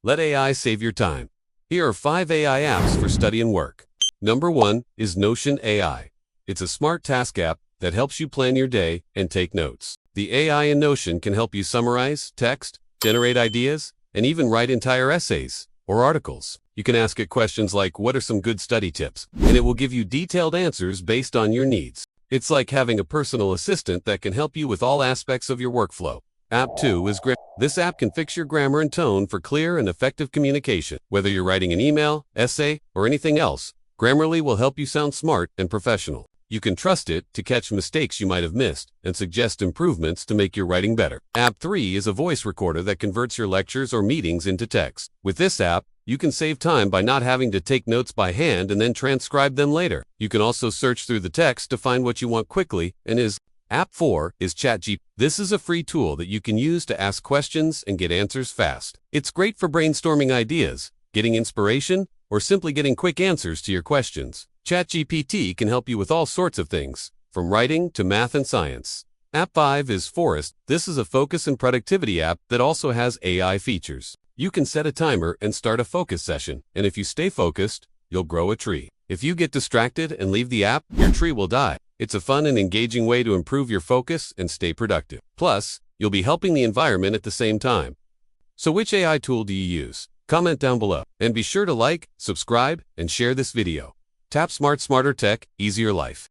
Let AI save your time. Here are 5 AI apps for study and work. Number 1 is Notion AI. It's a smart task app that helps you plan your day and take notes. The AI in Notion can help you summarize, text, generate ideas, and even write entire essays or articles. You can ask it questions like, what are some good study tips? And it will give you detailed answers based on your needs. It's like having a personal assistant that can help you with all aspects of your workflow. App 2 is Grammar. This app can fix your grammar and tone for clear and effective communication. Whether you're writing an email, essay, or anything else, Grammarly will help you sound smart and professional. You can trust it to catch mistakes you might have missed and suggest improvements to make your writing better. App 3 is a voice recorder that converts your lectures or meetings into text. With this app, you can save time by not having to take notes by hand and then transcribe them later. You can also search through the text to find what you want quickly and is App 4 is ChatGPT. This is a free tool that you can use to ask questions and get answers fast. It's great for brainstorming ideas, getting inspiration, or simply getting quick answers to your questions. ChatGPT can help you with all sorts of things, from writing to math and science. App 5 is Forest. This is a focus and productivity app that also has AI features. You can set a timer and start a focus session, and if you stay focused, you'll grow a tree. If you get distracted and leave the app, your tree will die. It's a fun and engaging way to improve your focus and stay productive. Plus, you'll be helping the environment at the same time. So which AI tool do you use? Comment down below. And be sure to like, subscribe, and share this video. Tap Smart Smarter Tech, Easier Life.